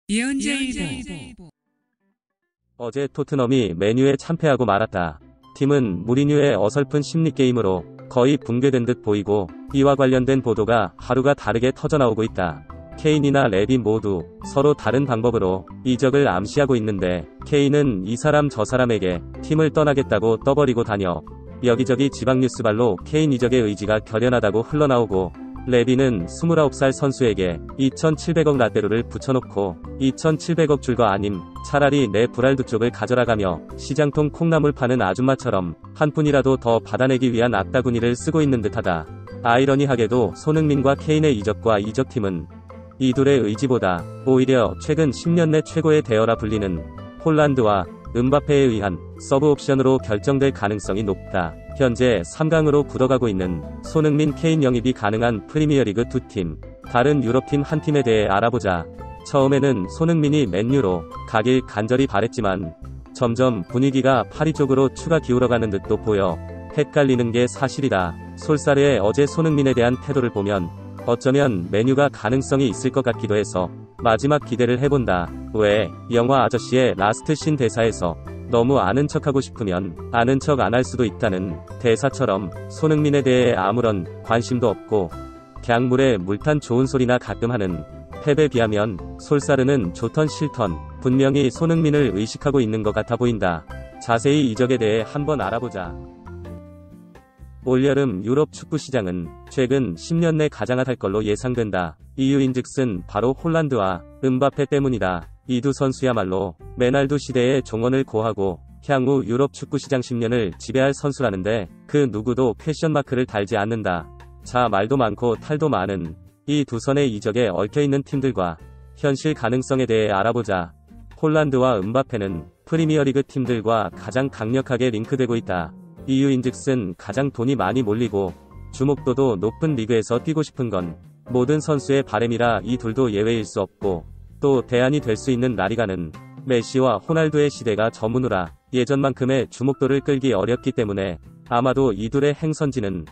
예언자일보. 어제 토트넘이 맨유에 참패하고 말았다. 팀은 무리뉴의 어설픈 심리게임으로 거의 붕괴된 듯 보이고 이와 관련된 보도가 하루가 다르게 터져나오고 있다. 케인이나 레비 모두 서로 다른 방법으로 이적을 암시하고 있는데 케인은 이 사람 저 사람에게 팀을 떠나겠다고 떠버리고 다녀 여기저기 지방 뉴스발로 케인 이적의 의지가 결연하다고 흘러나오고 레비는 29살 선수에게 2,700억 라떼로를 붙여놓고 2,700억 줄 거 아님 차라리 내 브랄드 쪽을 가져라가며 시장통 콩나물 파는 아줌마처럼 한 푼이라도 더 받아내기 위한 악다구니를 쓰고 있는 듯하다. 아이러니하게도 손흥민과 케인의 이적과 이적팀은 이 둘의 의지보다 오히려 최근 10년 내 최고의 대어라 불리는 홀란드와 음바페에 의한 서브 옵션으로 결정될 가능성이 높다. 현재 3강으로 굳어가고 있는 손흥민 케인 영입이 가능한 프리미어리그 두 팀, 다른 유럽팀 한 팀에 대해 알아보자. 처음에는 손흥민이 맨유로 가길 간절히 바랬지만 점점 분위기가 파리 쪽으로 추가 기울어가는 듯도 보여 헷갈리는 게 사실이다. 솔사르의 어제 손흥민에 대한 태도를 보면 어쩌면 맨유가 가능성이 있을 것 같기도 해서 마지막 기대를 해본다. 왜 영화 아저씨의 라스트 신 대사에서 너무 아는 척하고 싶으면 아는 척 안 할 수도 있다는 대사처럼 손흥민에 대해 아무런 관심도 없고 그냥 물에 물탄 좋은 소리나 가끔 하는 펩에 비하면 솔사르는 좋던 싫던 분명히 손흥민을 의식하고 있는 것 같아 보인다. 자세히 이적에 대해 한번 알아보자. 올여름 유럽 축구 시장은 최근 10년 내 가장 핫할 걸로 예상된다. 이유인즉슨 바로 홀란드와 음바페 때문이다. 이 두 선수야말로 메날두 시대의 종언을 고하고 향후 유럽 축구 시장 10년을 지배할 선수라는데 그 누구도 퀘션 마크를 달지 않는다. 자, 말도 많고 탈도 많은 이 두 선의 이적에 얽혀있는 팀들과 현실 가능성에 대해 알아보자. 홀란드와 음바페는 프리미어리그 팀들과 가장 강력하게 링크되고 있다. 이유인즉슨 가장 돈이 많이 몰리고 주목도도 높은 리그에서 뛰고 싶은 건 모든 선수의 바램이라 이 둘도 예외일 수 없고 또 대안이 될 수 있는 라리가는 메시와 호날두의 시대가 저무누라 예전만큼의 주목도를 끌기 어렵기 때문에 아마도 이 둘의 행선지는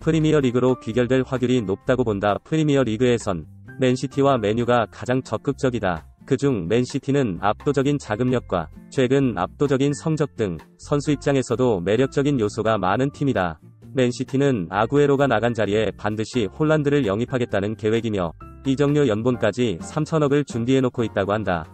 프리미어리그로 귀결될 확률이 높다고 본다. 프리미어리그에선 맨시티와 맨유가 가장 적극적이다. 그중 맨시티는 압도적인 자금력과 최근 압도적인 성적 등 선수 입장에서도 매력적인 요소가 많은 팀이다. 맨시티는 아구에로가 나간 자리에 반드시 홀란드를 영입하겠다는 계획이며 이적료 연봉까지 3천억을 준비해놓고 있다고 한다.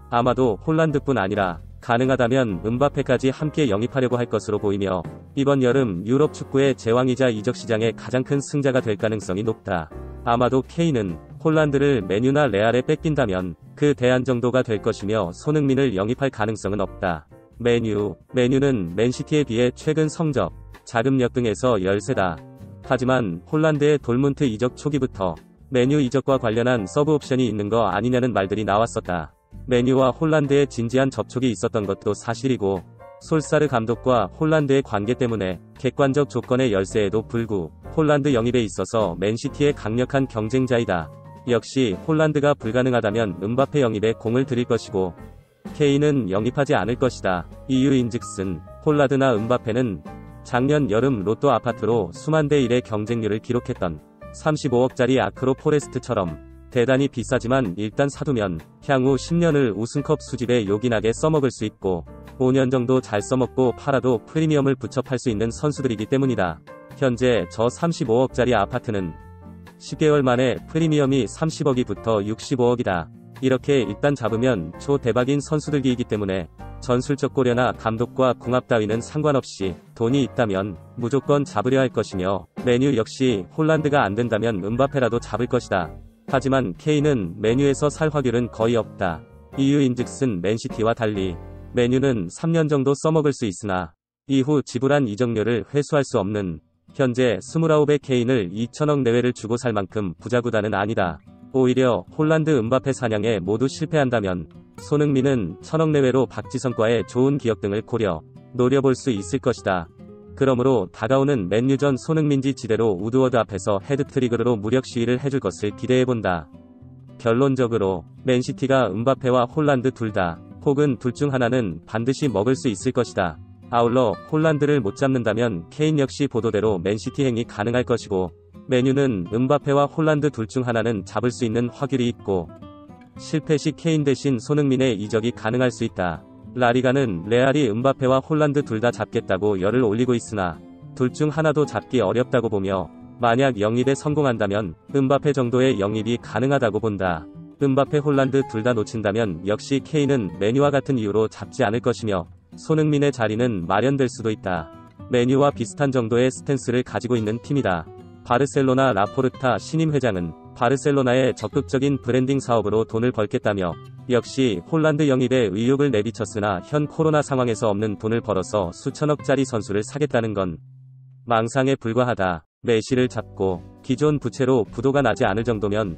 아마도 홀란드뿐 아니라 가능하다면 음바페까지 함께 영입하려고 할 것으로 보이며 이번 여름 유럽 축구의 제왕이자 이적 시장의 가장 큰 승자가 될 가능성이 높다. 아마도 케인은 홀란드를 맨유나 레알에 뺏긴다면 그 대안 정도가 될 것이며 손흥민을 영입할 가능성은 없다. 맨유는 맨시티에 비해 최근 성적, 자금력 등에서 열세다. 하지만 홀란드의 돌문트 이적 초기부터 맨유 이적과 관련한 서브 옵션이 있는 거 아니냐는 말들이 나왔었다. 맨유와 홀란드의 진지한 접촉이 있었던 것도 사실이고 솔사르 감독과 홀란드의 관계 때문에 객관적 조건의 열세에도 불구 홀란드 영입에 있어서 맨시티의 강력한 경쟁자이다. 역시 홀란드가 불가능하다면 음바페 영입에 공을 들일 것이고 케인은 영입하지 않을 것이다. 이유인즉슨 홀란드나 음바페는 작년 여름 로또 아파트로 수만 대 1의 경쟁률을 기록했던 35억짜리 아크로 포레스트처럼 대단히 비싸지만 일단 사두면 향후 10년을 우승컵 수집에 요긴하게 써먹을 수 있고 5년 정도 잘 써먹고 팔아도 프리미엄을 붙여 팔 수 있는 선수들이기 때문이다. 현재 저 35억짜리 아파트는 10개월 만에 프리미엄이 30억이 붙어 65억이다. 이렇게 일단 잡으면 초대박인 선수들이기 때문에 전술적 고려나 감독과 궁합 따위는 상관없이 돈이 있다면 무조건 잡으려 할 것이며 맨유 역시 홀란드가 안 된다면 음바페라도 잡을 것이다. 하지만 케인은 맨유에서 살 확률은 거의 없다. 이유인즉슨 맨시티와 달리 맨유는 3년 정도 써먹을 수 있으나 이후 지불한 이적료를 회수할 수 없는 현재 29의 케인을 2천억 내외를 주고 살 만큼 부자 구단은 아니다. 오히려 홀란드 음바페 사냥에 모두 실패한다면 손흥민은 1,000억 내외로 박지성과의 좋은 기억 등을 고려 노려볼 수 있을 것이다. 그러므로 다가오는 맨유전 손흥민지 지대로 우드워드 앞에서 헤드트릭으로 무력 시위를 해줄 것을 기대해본다. 결론적으로 맨시티가 음바페와 홀란드 둘 다 혹은 둘 중 하나는 반드시 먹을 수 있을 것이다. 아울러 홀란드를 못 잡는다면 케인 역시 보도대로 맨시티 행이 가능할 것이고 맨유는 음바페와 홀란드 둘 중 하나는 잡을 수 있는 확률이 있고 실패 시 케인 대신 손흥민의 이적이 가능할 수 있다. 라리가는 레알이 음바페와 홀란드 둘 다 잡겠다고 열을 올리고 있으나 둘 중 하나도 잡기 어렵다고 보며 만약 영입에 성공한다면 음바페 정도의 영입이 가능하다고 본다. 음바페 홀란드 둘 다 놓친다면 역시 케인은 메뉴와 같은 이유로 잡지 않을 것이며 손흥민의 자리는 마련될 수도 있다. 메뉴와 비슷한 정도의 스탠스를 가지고 있는 팀이다. 바르셀로나 라포르타 신임 회장은 바르셀로나의 적극적인 브랜딩 사업으로 돈을 벌겠다며 역시 홀란드 영입에 의욕을 내비쳤으나 현 코로나 상황에서 없는 돈을 벌어서 수천억짜리 선수를 사겠다는 건 망상에 불과하다. 메시를 잡고 기존 부채로 부도가 나지 않을 정도면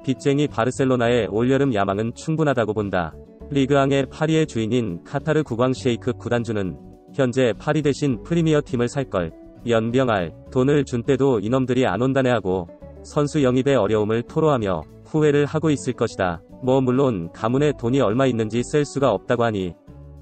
빚쟁이 바르셀로나의 올여름 야망은 충분하다고 본다. 리그앙의 파리의 주인인 카타르 국왕 셰이크 구단주는 현재 파리 대신 프리미어 팀을 살걸 연병할 돈을 준 때도 이놈들이 안 온다네 하고 선수 영입의 어려움을 토로하며 후회를 하고 있을 것이다. 물론 가문에 돈이 얼마 있는지 셀 수가 없다고 하니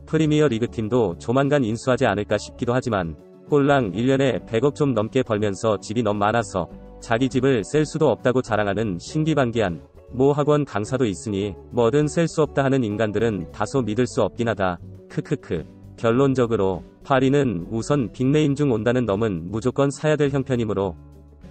프리미어 리그 팀도 조만간 인수하지 않을까 싶기도 하지만 꼴랑 1년에 100억 좀 넘게 벌면서 집이 너무 많아서 자기 집을 셀 수도 없다고 자랑하는 신기반기한 모 학원 강사도 있으니 뭐든 셀 수 없다 하는 인간들은 다소 믿을 수 없긴 하다. 크크크. 결론적으로 파리는 우선 빅네임 중 온다는 놈은 무조건 사야 될 형편이므로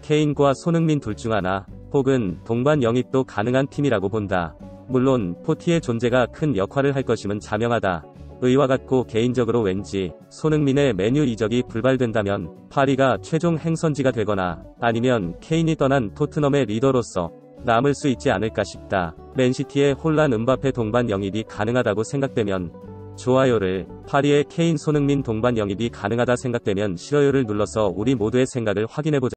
케인과 손흥민 둘 중 하나 혹은 동반 영입도 가능한 팀이라고 본다. 물론 포티의 존재가 큰 역할을 할 것임은 자명하다. 의와 같고 개인적으로 왠지 손흥민의 메뉴 이적이 불발된다면 파리가 최종 행선지가 되거나 아니면 케인이 떠난 토트넘의 리더로서 남을 수 있지 않을까 싶다. 맨시티의 홀란 음바페 동반 영입이 가능하다고 생각되면 좋아요를, 파리의 케인 손흥민 동반 영입이 가능하다 생각되면 싫어요를 눌러서 우리 모두의 생각을 확인해보자.